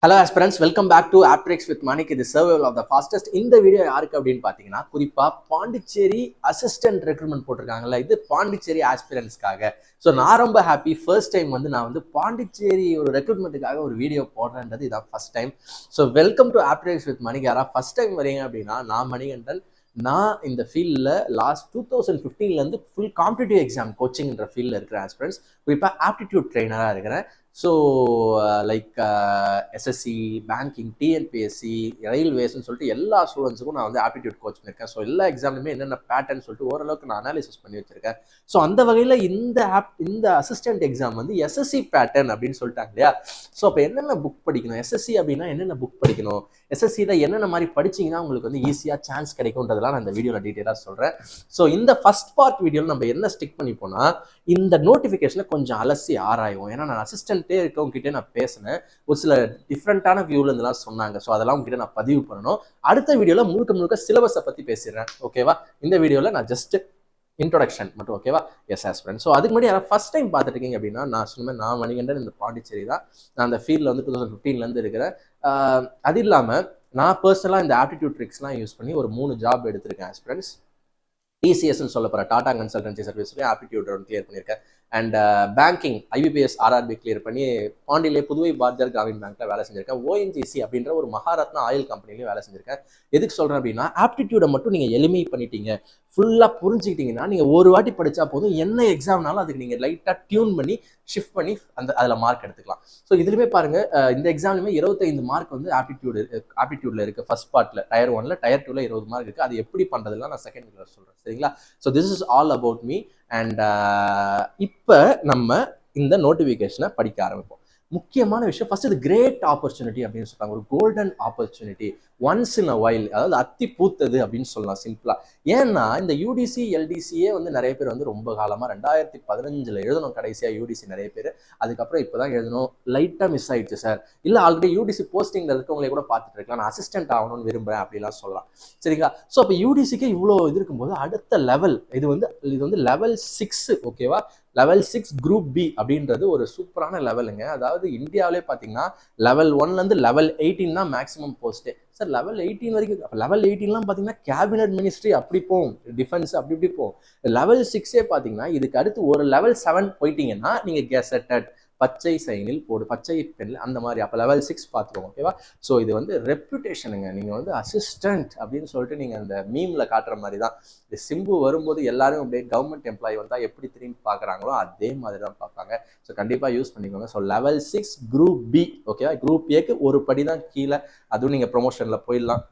Hello aspirants, welcome back to Aptricks with Manik. இது survival of the fastest. இந்த video யாருக்கு அப்படின்னு பார்த்தீங்கன்னா, குறிப்பாக பாண்டிச்சேரி அசிஸ்டன்ட் ரெக்ரூட்மெண்ட் போட்டிருக்காங்கல்ல, இது பாண்டிச்சேரி ஆஸ்பிரன்ஸ்க்காக. ஸோ நான் ரொம்ப ஹாப்பி. ஃபர்ஸ்ட் டைம் நான் பாண்டிச்சேரி ஒரு ரெக்ரூட்மெண்ட்டுக்காக ஒரு வீடியோ போடுறேன்றது இதான் first time. So welcome to Aptricks with Manik. யாராவது ஃபர்ஸ்ட் டைம் வரீங்க அப்படின்னா, நான் மணிகண்டன். நான் இந்த ஃபீல்டில் லாஸ்ட் 2015 ஃபுல் காம்படிட்டிவ் எக்ஸாம் கோச்சிங்ன்ற ஃபீல்டில் இருக்கிற ஆஸ்பிரன்ஸ். குறிப்பாக ஆப்டிடியூட் ட்ரெயினராக இருக்கிறேன். So like SSC, banking, TNPSC, ரயில்வேஸ்ன்னு சொல்லிட்டு எல்லா ஸ்டூடெண்ட்ஸுக்கும் நான் ஆப்டிடியூட் கோச் பண்ணியிருக்கேன். ஸோ எல்லா எக்ஸாம்லையுமே என்னென்ன பேட்டர்ன் சொல்லிட்டு ஓரளவுக்கு நான் அனாலிசிஸ் பண்ணி வச்சிருக்கேன். ஸோ அந்த வகையில் இந்த அசிஸ்டன்ட் எக்ஸாம் எஸ்எஸ்சி பேட்டர்ன் அப்படின்னு சொல்லிட்டாங்க இல்லையா. ஸோ அப்போ என்னென்ன புக் படிக்கணும், எஸ்எஸ்சி அப்படின்னா என்னென்ன புக் படிக்கணும், எஸ்எஸ்சியில் என்னென்ன மாதிரி படிச்சிங்கன்னா உங்களுக்கு ஈஸியாக சான்ஸ் கிடைக்கும்ன்றதெல்லாம் நான் இந்த வீடியோவில் டீட்டெயிலாக சொல்கிறேன். ஸோ இந்த ஃபர்ஸ்ட் பார்ட் வீடியோவில் நம்ம என்ன ஸ்டிக் பண்ணிப்போனா, இந்த நோட்டிஃபிகேஷனை கொஞ்சம் அலசி ஆராயும். ஏன்னா நான் அசிஸ்டன்ட்டே இருக்கவங்ககிட்டே நான் பேசினேன், ஒரு சில டிஃப்ரெண்ட்டான வியூவில் இருந்தெல்லாம் சொன்னாங்க. ஸோ அதெல்லாம் உங்ககிட்ட நான் பதிவு பண்ணணும். அடுத்த வீடியோவில் முழுக்க சிலபஸை பற்றி பேசிடுறேன், ஓகேவா. இந்த வீடியோவில் நான் ஜஸ்ட் இன்ட்ரோடக்ஷன் மட்டும், ஓகேவா. S aspirant. ஸோ அதுக்கு முன்னாடி யாராவது ஃபர்ஸ்ட் டைம் பார்த்துட்டு இருக்கீங்க அப்படின்னா, நான் சொன்னேன், நான் மணிகண்டன், இந்த பாண்டிச்சேரி தான். நான் அந்த ஃபீல்டில் 2015 இருக்கிறேன். அது இல்லாமல் நான் பர்சனலாக இந்த ஆப்டிடியூட் ட்ரிக்ஸ்லாம் யூஸ் பண்ணி ஒரு 3 ஜாப் எடுத்திருக்கேன் ஆஸ்பிரன்ட்ஸ். டிசிஎஸ்ன்னு சொல்ல போகிற டாடா கன்சல்டன்சி சர்வீஸ்லேயும் ஆப்டிடியூட் ரவுண்ட் கிளியர் பண்ணியிருக்கேன். And banking IBPS RRB clear பண்ணி பாண்டியிலே புதுவை பாரதியார் கிராமின் பேங்க்ல வேலை செஞ்சிருக்கேன். ஓஎன்ஜிசி அப்படின்ற ஒரு மகாரத்னா ஆயில் கம்பெனிலையும் வேலை செஞ்சிருக்கேன். எதுக்கு சொல்கிறேன் அப்படின்னா, ஆப்டிடியூடை மட்டும் நீங்கள் எளிமை பண்ணிட்டீங்க, ஃபுல்லாக புரிஞ்சுக்கிட்டீங்கன்னா, நீங்கள் ஒரு வாட்டி படித்தா போதும், என்ன எக்ஸாம்னாலும் அதுக்கு நீங்கள் லைட்டாக டியூன் பண்ணி ஷிஃப்ட் பண்ணி அதில் மார்க் எடுத்துக்கலாம். ஸோ இதுலையுமே பாருங்கள், இந்த எக்ஸாம்லையுமே 25 மார்க் ஆப்டிடியூடில் இருக்குது. ஃபர்ஸ்ட் பார்ட்டில் டயர் 1ல், டயர் 2ல் 20 மார்க் இருக்குது. அது எப்படி பண்ணுறதுலாம் நான் செகண்ட் வீடியோவில் சொல்கிறேன், சரிங்களா. So this is all about me. And இப்போ நம்ம இந்த நோட்டிஃபிகேஷனை படிக்க ஆரம்பிப்போம். முக்கியமான விஷயம், ஃபர்ஸ்ட் இது கிரேட் ஆப்பர்ச்சுனிட்டி அப்படின்னு சொல்றாங்க, ஒரு golden opportunity, once in a while, அதாவது அத்தி பூத்தது அப்படின்னு சொல்லலாம் சிம்பிளா. ஏன்னா இந்த யூடிசி எல்டிசியே நிறைய பேர் ரொம்ப காலமா 2015 எழுதணும் கடைசியா யூடிசி நிறைய பேர். அதுக்கப்புறம் இப்போதான் எழுதணும், லைட்டா மிஸ் ஆயிடுச்சு சார், இல்ல ஆல்ரெடி யூடிசி போஸ்டிங்ல இருக்கவங்களே கூட பார்த்துட்டு இருக்கலாம், நான் அசிஸ்டன்ட் ஆகணும்னு விரும்புறேன் அப்படிலாம் சொல்லலாம், சரிங்களா. ஸோ அப்போ யூடிசிக்கு இவ்வளோ இது இருக்கும்போது அடுத்த லெவல் இது லெவல் 6, ஓகேவா. லெவல் 6 குரூப் பி அப்படின்றது ஒரு சூப்பரான லெவலுங்க. அதாவது இந்தியாவிலே பார்த்தீங்கன்னா லெவல் 1லேருந்து லெவல் 18 தான் மேக்ஸிமம் போஸ்ட்டு. சார் லெவல் 18 வரைக்கும், லெவல் 18லாம் பார்த்தீங்கன்னா கேபினட் மினிஸ்ட்ரி அப்படி போகும், டிஃபென்ஸ் அப்படி இப்படி போகும். லெவல் 6ஏ பார்த்தீங்கன்னா இதுக்கு அடுத்து ஒரு லெவல் 7 போயிட்டீங்கன்னா நீங்கள் கெசட்டட், பச்சை சைனில் போடு, பச்சை பெண்ணில், அந்த மாதிரி. அப்போ லெவல் 6 பார்த்துருவோம், ஓகேவா. ஸோ இது ரெப்யூட்டேஷனுங்க. நீங்கள் அசிஸ்டன்ட் அப்படின்னு சொல்லிட்டு நீங்கள் அந்த மீமில் காட்டுற மாதிரி தான். இந்த சிம்பு வரும்போது எல்லாரும் அப்படியே கவர்மெண்ட் எம்ப்ளாயி வந்தால் எப்படி திரும்பி பார்க்குறாங்களோ அதே மாதிரி தான் பார்ப்பாங்க. ஸோ கண்டிப்பாக யூஸ் பண்ணிக்கோங்க. ஸோ லெவல் 6 குரூப் பி, ஓகேவா. குரூப் ஏக்கு ஒரு படி தான் கீழே, அதுவும் நீங்கள் ப்ரொமோஷனில் போயிடலாம்.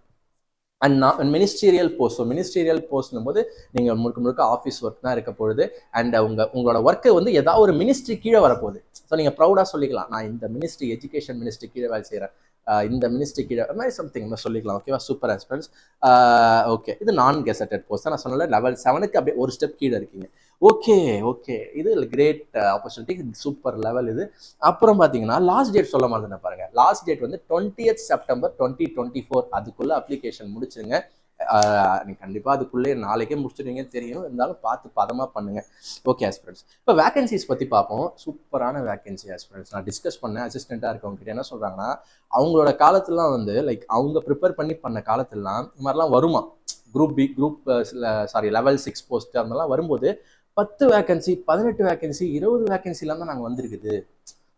And ministerial post. So ministerial போஸ்ட்னும் போது நீங்கள் முழுக்க ஆஃபீஸ் ஒர்க் தான் இருக்க போகுது. அண்ட் உங்களோட ஒர்க்கு ஏதாவது ஒரு மினிஸ்ட்ரி கீழே வரப்போகுது. ஸோ நீங்கள் ப்ரௌடாக சொல்லிக்கலாம், நான் இந்த மினிஸ்ட்ரி, எஜுகேஷன் மினிஸ்ட்ரி கீழே வேலை செய்கிறேன், இந்த மினிஸ்ட்ரி கீழே மாதிரி சம்திங் சொல்லிக்கலாம், ஓகேவா. சூப்பர் ஆஸ்பிரன்ட்ஸ். ஓகே, இது நான் கெசட்டட் போஸ்ட் தான். நான் சொன்னல லெவல் 7க்கு அப்படியே ஒரு ஸ்டெப் கீழே இருக்கீங்க. ஓகே, இது கிரேட் ஆப்பர்ச்சுனிட்டி, சூப்பர் லெவல் இது. அப்புறம் பார்த்தீங்கன்னா லாஸ்ட் டேட் சொல்ல மாதிரி பாருங்க. Last date 20th September 2024. அதுக்குள்ள அப்ளிகேஷன் முடிச்சுங்க. நீங்க கண்டிப்பாக அதுக்குள்ளே நாளைக்கே முடிச்சிடுவீங்கன்னு தெரியும், இருந்தாலும் பார்த்து பதமாக பண்ணுங்க, ஓகே ஆஸ்பிரன்ட்ஸ். இப்போ வேகன்சிஸ் பற்றி பார்ப்போம். சூப்பரான வேகன்சி ஆஸ்பிரன்ட்ஸ். நான் டிஸ்கஸ் பண்ணேன் அசிஸ்டண்ட்டாக இருக்கவங்க கிட்ட. என்ன சொல்கிறாங்கன்னா, அவங்களோட காலத்துலாம் அவங்க ப்ரிப்பேர் பண்ண காலத்துலாம் இந்த மாதிரிலாம் வருமா, குரூப் பி, லெவல் 6 போஸ்ட் அந்த மாதிரிலாம் வரும்போது 10 வேகன்சி, 18 வேகன்சி, 20 வேகன்சிலாம் தான் நாங்கள் வந்திருக்குது.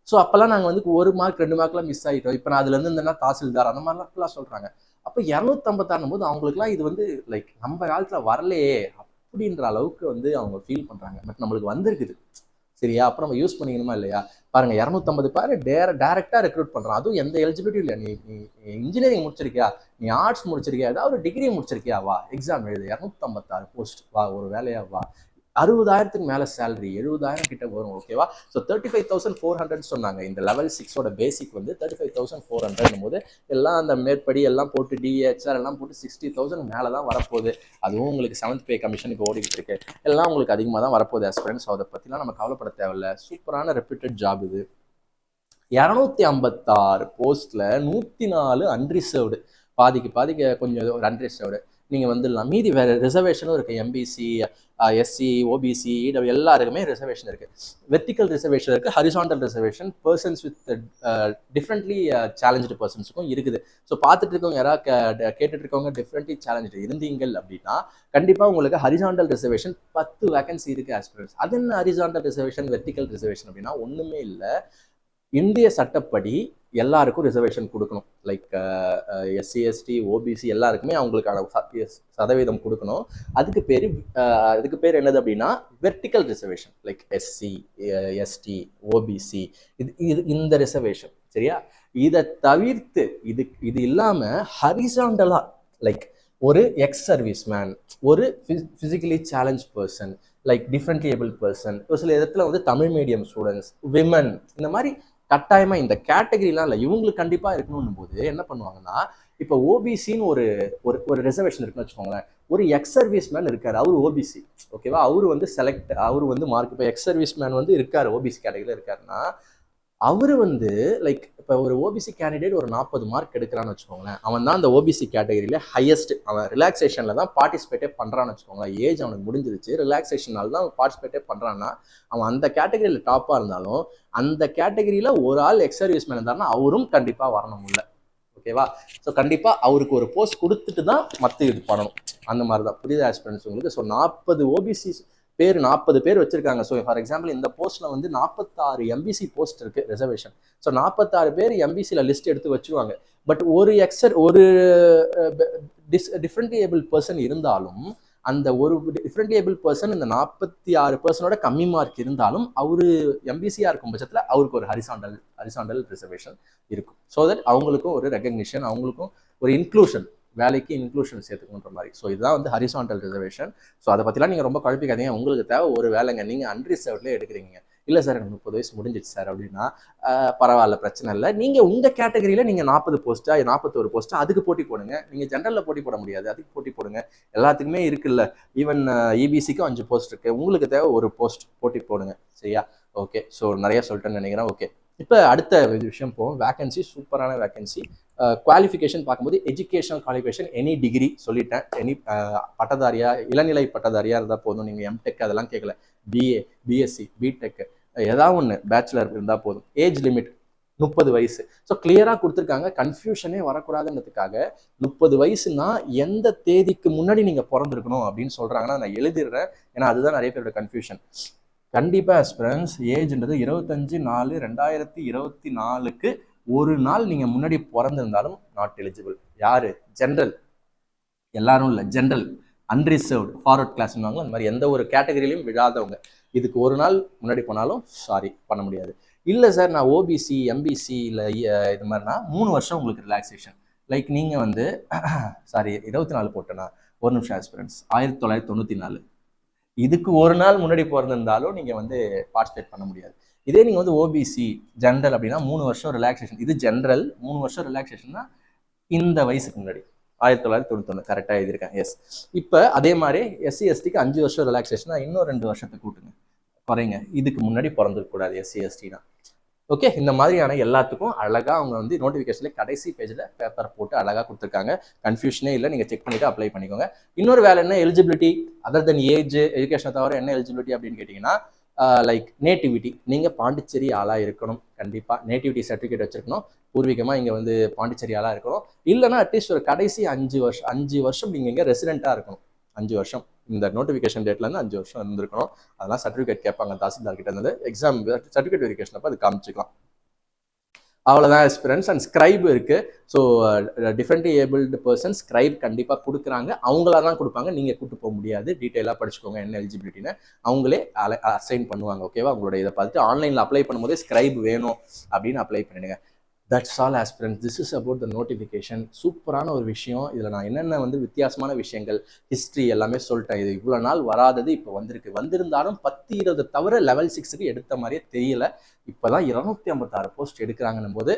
ஸோ அப்போல்லாம் நாங்கள் 1 மார்க் 2 மார்க்லாம் மிஸ் ஆகிட்டோம், இப்போ நான் அதுலேருந்து இருந்தேன்னா தாசில்தார் அந்த மாதிரிலாம் சொல்கிறாங்க. அப்போ 256 போது அவங்களுக்குலாம் இது லைக் நம்ம காலத்தில் வரலையே அப்படின்ற அளவுக்கு அவங்க ஃபீல் பண்ணுறாங்க. பட் நம்மளுக்கு வந்திருக்குது, சரியா. அப்போ நம்ம யூஸ் பண்ணிக்கணுமா இல்லையா. பாருங்க, 250 பேர் டேரெக்டாக ரெக்ரூட் பண்ணுறான். அதுவும் எந்த எலிஜிபிலிட்டியும் இல்லை. நீ இன்ஜினியரிங் முடிச்சிருக்கியா, நீ ஆர்ட்ஸ் முடிச்சிருக்கியா, ஏதாவது ஒரு டிகிரி முடிச்சிருக்கியா, வா எக்ஸாம் எழுது, 256 போஸ்ட், வா ஒரு வேலையா வா. 60,000க்கு மேலே சேலரி, 70,000 கிட்ட வரும், ஓகேவா. ஸோ 35,400 சொன்னாங்க. இந்த லெவல் 6ஓட பேசிக் 35,400 போது எல்லாம் அந்த மேற்படி எல்லாம் போட்டு டிஹெச்ஆர் எல்லாம் போட்டு 60,000 மேலே தான் வரப்போகுது. அதுவும் உங்களுக்கு 7th பே கமிஷன் இப்போ ஓடிக்கிட்டு இருக்கு, எல்லாம் உங்களுக்கு அதிகமாக தான் வரப்போகுது ஆஸ்பிரன்ட்ஸ். அதை பற்றிலாம் நம்ம கவலைப்பட தேவையில்ல. சூப்பரான ரெப்யூட்டட் ஜாப் இது. 256 போஸ்ட்ல 104 அன்ரிசர்வ்டு, பாதிக்கு கொஞ்சம் ஒரு அன்ரிசர்வ்டு. நீங்கள் வந்துடலாம். மீதி வேறு ரிசர்வேஷனும் இருக்குது. எம்பிசி, எஸ்சி, ஓபிசி, இடபிள்யூ எல்லாருக்குமே ரிசர்வேஷன் இருக்குது. வெர்டிக்கல் ரிசர்வேஷன் இருக்குது, horizontal reservation persons with differently challenged பர்சன்ஸுக்கும் இருக்குது. ஸோ பார்த்துட்டு இருக்கவங்க யாராவது கேட்டுட்டு இருக்கவங்க டிஃப்ரெண்ட்லி சேலஞ்சு இருந்தீங்கள் அப்படின்னா கண்டிப்பாக உங்களுக்கு ஹரிசாண்டல் ரிசர்வேஷன் 10 வேகன்சி இருக்குது ஆஸ்பிரன்ஸ். அது என்ன ஹரிசாண்டல் ரிசர்வேஷன் வெர்டிக்கல் ரிசர்வேஷன் அப்படின்னா ஒன்றுமே இல்லை. இந்திய சட்டப்படி எல்லாருக்கும் ரிசர்வேஷன் கொடுக்கணும். லைக் எஸ்சி, எஸ்டி, ஓபிசி எல்லாருக்குமே அவங்களுக்கான சதவீதம் கொடுக்கணும். அதுக்கு பேர் என்னது அப்படின்னா vertical reservation. Like SC, ST, OBC இந்த ரிசர்வேஷன். சரியா? இதை தவிர்த்து இது இல்லாம ஹரிசாண்டலா லைக் ஒரு எக்ஸ் சர்வீஸ் மேன், ஒரு physically challenge person, like differently able person, ஒரு சில இடத்துல வந்து தமிழ் மீடியம் ஸ்டூடெண்ட்ஸ், விமன், இந்த மாதிரி கட்டாயமா இந்த கேட்டகரிலாம் இல்லை, இவங்களுக்கு கண்டிப்பா இருக்கணும் போது என்ன பண்ணுவாங்கன்னா, இப்போ ஓபிசின்னு ஒரு ரிசர்வேஷன் இருக்குன்னு வச்சுக்கோங்களேன். ஒரு எக்ஸ் சர்வீஸ் மேன் இருக்காரு, அவரு ஓபிசி, ஓகேவா? அவரு வந்து அவரு வந்து மார்க், இப்போ எக்ஸ் சர்வீஸ் மேன் வந்து இருக்காரு, ஓபிசி கேட்டகரியில் இருக்காருன்னா அவரு வந்து லைக் இப்போ ஒரு ஓபிசி கேண்டிடேட் ஒரு 40 மார்க் எடுக்கிறான்னு வச்சுக்கோங்களேன். அவன் தான் அந்த ஓபிசி கேட்டகரியில ஹையஸ்ட். அவன் ரிலாக்ஸேஷன்ல தான் பார்ட்டிசிபேட்டே பண்றான்னு வச்சுக்கோங்களேன். ஏஜ் அவனுக்கு முடிஞ்சிருச்சு, ரிலாக்ஸேஷனால தான் அவன் பார்ட்டிசிபேட்டே பண்றான்னா அவன் அந்த கேட்டகரியில டாப்பா இருந்தாலும் அந்த கேட்டகரியில ஒரு ஆள் எக்ஸ் சர்வீஸ் மேன் இருந்தாருன்னா அவரும் கண்டிப்பா வரணும் இல்லை, ஓகேவா? ஸோ கண்டிப்பா அவருக்கு ஒரு போஸ்ட் கொடுத்துட்டு தான் மற்ற இது பண்ணணும். அந்த மாதிரி தான் புரியுது ஆஸ்பிரன்ஸ் உங்களுக்கு? ஸோ 40 பேர் வச்சிருக்காங்க. ஸோ ஃபார் எக்ஸாம்பிள் இந்த போஸ்ட்ல வந்து 46 எம்பிசி போஸ்ட் இருக்கு ரிசர்வேஷன். ஸோ 46 பேர் எம்பிசியில் லிஸ்ட் எடுத்து வச்சுருவாங்க. பட் ஒரு டிஃப்ரெண்ட் ஏபிள் பர்சன் இருந்தாலும் அந்த ஒரு டிஃப்ரெண்ட் ஏபிள் பர்சன் இந்த 46% கம்மி மார்க் இருந்தாலும் அவரு எம்பிசியா இருக்கும் பட்சத்தில் அவருக்கு ஒரு ஹரிசாண்டல் ரிசர்வேஷன் இருக்கும். ஸோ தட் அவங்களுக்கும் ஒரு ரெகக்னிஷன், அவங்களுக்கும் ஒரு இன்க்ளூஷன், வேலைக்கு இன்க்ளூஷன் சேர்த்துக்கணுன்ற மாதிரி. ஸோ இதுதான் வந்து ஹரிசாண்டல் ரிசர்வேஷன். ஸோ அதை பற்றிலாம் நீங்கள் ரொம்ப குழப்பிக்காதீங்க. உங்களுக்கு தேவை ஒரு வேலைங்க, நீங்கள் அன்ரிசர்வ்ட்லேயே எடுக்கிறீங்க. இல்லை சார் எனக்கு 30 வயசு முடிஞ்சிச்சு சார் அப்படின்னா பரவாயில்ல, பிரச்சனை இல்லை. நீங்கள் உங்கள் கேட்டகரியில் நீங்கள் 40 போஸ்ட்டா 41 போஸ்ட்டா அதுக்கு போட்டி போடுங்க. நீங்கள் ஜென்ரலில் போட்டி போட முடியாது, அதுக்கு போட்டி போடுங்க. எல்லாத்துக்குமே இருக்குல்ல. ஈவன் இபிசிக்கும் 5 போஸ்ட் இருக்குது. உங்களுக்கு தேவை ஒரு போஸ்ட், போட்டி போடுங்க. சரியா? ஓகே. ஸோ நிறைய சொல்லிட்டேன்னு நினைக்கிறேன். ஓகே, இப்போ அடுத்த விஷயம் போகும். வேகன்சி, சூப்பரான வேகன்சி. குவாலிஃபிகேஷன் பார்க்கும்போது எஜுகேஷனல் குவாலிஃபிகேஷன் எனி டிகிரி சொல்லிட்டேன். எனி பட்டதாரியா, இளநிலை பட்டதாரியா இருந்தால் போதும். நீங்கள் எம்டெக் அதெல்லாம் கேட்கல. பிஏ, பிஎஸ்சி, பிடெக் ஏதாவது ஒன்று பேச்சுலர் இருந்தால் போதும். ஏஜ் லிமிட் 30 வயசு. ஸோ கிளியராக கொடுத்துருக்காங்க, கன்ஃபியூஷனே வரக்கூடாதுன்றதுக்காக. 30 வயசுனா எந்த தேதிக்கு முன்னாடி நீங்கள் பிறந்திருக்கணும் அப்படின்னு சொல்கிறாங்கன்னா நான் எழுதிடுறேன், ஏன்னா அதுதான் நிறைய பேரோட கன்ஃபியூஷன். கண்டிப்பாக ஆஸ்பிரன்ஸ் ஏஜ்ன்றது 25/4/2024க்கு ஒரு நாள் நீங்கள் முன்னாடி பிறந்திருந்தாலும் நாட் எலிஜிபிள். யாரு? ஜென்ரல், எல்லாரும் இல்லை, ஜென்ரல், அன்ரிசர்வ்டு, ஃபார்வர்ட் கிளாஸ்வாங்க, அந்த மாதிரி எந்த ஒரு கேட்டகரியிலையும் விழாதவங்க இதுக்கு ஒரு நாள் முன்னாடி போனாலும் சாரி பண்ண முடியாது. இல்லை சார் நான் ஓபிசி, எம்பிசி இல்லை இது மாதிரினா 3 வருஷம் உங்களுக்கு ரிலாக்ஸேஷன். லைக் நீங்கள் வந்து சாரி 24 போட்டேன்னா, ஒரு நிமிஷம் ஆஸ்பிரன்ஸ், 1994 இதுக்கு ஒரு நாள் முன்னாடி பிறந்திருந்தாலும் நீங்கள் வந்து பார்ட்டிசிபேட் பண்ண முடியாது. இதே நீங்கள் வந்து ஓபிசி ஜென்ரல் அப்படின்னா 3 வருஷம் ரிலாக்ஸேஷன். இது ஜென்ரல் 3 வருஷம் ரிலாக்ஸேஷன்னா இந்த வயசுக்கு முன்னாடி 1991 கரெக்டாக எழுதியிருக்கேன். எஸ். இப்போ அதே மாதிரி எஸ்சி எஸ்டிக்கு 5 வருஷம் ரிலாக்ஸேஷனா இன்னும் 2 வருஷத்துக்கு கூட்டுங்க, குறைங்க. இதுக்கு முன்னாடி பிறந்திருக்கக்கூடாது எஸ்சி எஸ்டினா. ஓகே, இந்த மாதிரியான எல்லாத்துக்கும் அழகாக அவங்க வந்து நோட்டிஃபிகேஷனில் கடைசி பேஜில் பேப்பர் போட்டு அழகாக கொடுத்துருக்காங்க. கன்ஃபியூஷனே இல்லை, நீங்கள் செக் பண்ணிவிட்டு அப்ளை பண்ணிக்கோங்க. இன்னொரு வேலை என்ன, எலிஜிபிலிட்டி அதர் தென் ஏஜ், எஜுகேஷனை தவிர என்ன எலிஜிபிலிட்டி அப்படின்னு கேட்டிங்கன்னா லைக் நேட்டிவிட்டி. நீங்கள் பாண்டிச்சேரி ஆளாக இருக்கணும். கண்டிப்பாக நேட்டிவிட்டி சர்டிஃபிகேட் வச்சுருக்கணும். பூர்வீகமாக இங்கே வந்து பாண்டிச்சேரி ஆளாக இருக்கணும். இல்லைனா அட்லீஸ்ட் ஒரு கடைசி 5 வருஷம் நீங்கள் இங்கே ரெசிடெண்ட்டாக இருக்கணும். 5 வருஷம் இந்த நோட்டிஃபிகேஷன் டேட்லேருந்து 5 வருஷம் இருந்திருக்கணும். அதெல்லாம் சர்டிஃபிகேட் கேட்பாங்க தாசில்தார் கிட்ட இருந்து. எக்ஸாம் சர்டிஃபிகேட் வெரிஃபிகேஷன் அப்போ அது காமிச்சிக்கலாம். அவ்வளோதான் ஆஸ்பிரன்ஸ். அண்ட் ஸ்கிரைப் இருக்குது. So differently abled person scribe கண்டிப்பாக கொடுக்குறாங்க. அவங்களா தான் கொடுப்பாங்க, நீங்கள் கூட்டு போக முடியாது. டீட்டெயிலாக படிச்சுக்கோங்க என்ன எலிஜிபிலிட்டின்னு. அவங்களே அசைன் பண்ணுவாங்க. ஓகேவா? உங்களோட இதை பார்த்துட்டு ஆன்லைனில் அப்ளை பண்ணும்போதே ஸ்கிரைப் வேணும் அப்படின்னு அப்ளை பண்ணிடுங்க. That's all aspirants. This is about the notification. சூப்பரான ஒரு விஷயம். இதில் நான் என்னென்ன வந்து வித்தியாசமான விஷயங்கள், ஹிஸ்ட்ரி எல்லாமே சொல்லிட்டேன். இது இவ்வளோ நாள் வராதது இப்போ வந்திருக்கு. வந்திருந்தாலும் 10-20 தவிர லெவல் 6க்கு எடுத்த மாதிரியே தெரியல. இப்போ தான் 256 போஸ்ட் எடுக்கிறாங்கன்னும் போது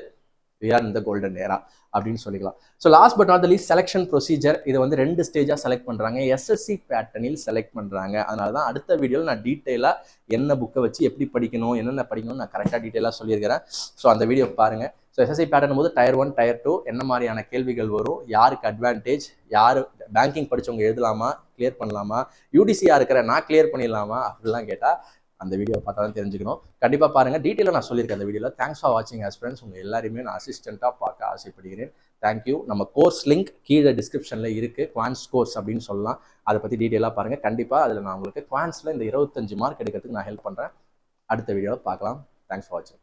we are in the golden era அப்படின்னு சொல்லிக்கலாம். So last but not the least selection procedure. இது வந்து 2 ஸ்டேஜாக செலக்ட் பண்ணுறாங்க. எஸ்எஸ்சி பேட்டர்னில் செலக்ட் பண்ணுறாங்க. அதனால தான் அடுத்த வீடியோவில் நான் டீட்டெயிலாக என்ன புக்கை வச்சு எப்படி படிக்கணும், என்னென்ன படிக்கணும்னு நான் கரெக்டாக டீட்டெயிலாக சொல்லியிருக்கிறேன். ஸோ அந்த வீடியோ பாருங்கள். ஸோ எஸ்எஸ்சி பேட்டர்ன் போது Tier 1 Tier 2 என்ன மாதிரியான கேள்விகள் வரும், யாருக்கு அட்வான்டேஜ், யார் பேங்கிங் படித்தவங்க எழுதலாமா, கிளியர் பண்ணலாமா, யூடிசியாக இருக்கிற நான் கிளியர் பண்ணிடலாமா அப்படிலாம் கேட்டால் அந்த வீடியோ பார்த்தா தான் தெரிஞ்சுக்கணும். கண்டிப்பாக பாருங்கள். டீட்டெயிலாக நான் சொல்லியிருக்கேன் அந்த வீடியோவில். தேங்க்ஸ் ஃபார் வாட்சிங் ஆஸ்பிரண்ட்ஸ். உங்கள் எல்லாருமே நான் அசிஸ்டண்ட்டாக பார்க்க ஆசைப்படுகிறேன். தேங்க்யூ. நம்ம கோர்ஸ் லிங்க் கீழே டிஸ்கிரிப்ஷனில் இருக்குது. குவான்ஸ் கோர்ஸ் அப்படின்னு சொல்லலாம். அதை பற்றி டீட்டெயிலாக பாருங்கள். கண்டிப்பாக அதில் நான் உங்களுக்கு குவான்ஸில் இந்த 25 மார்க் எடுக்கிறதுக்கு நான் ஹெல்ப் பண்ணுறேன். அடுத்த வீடியோவில் பார்க்கலாம். தேங்க்ஸ் ஃபார் வாட்சிங்.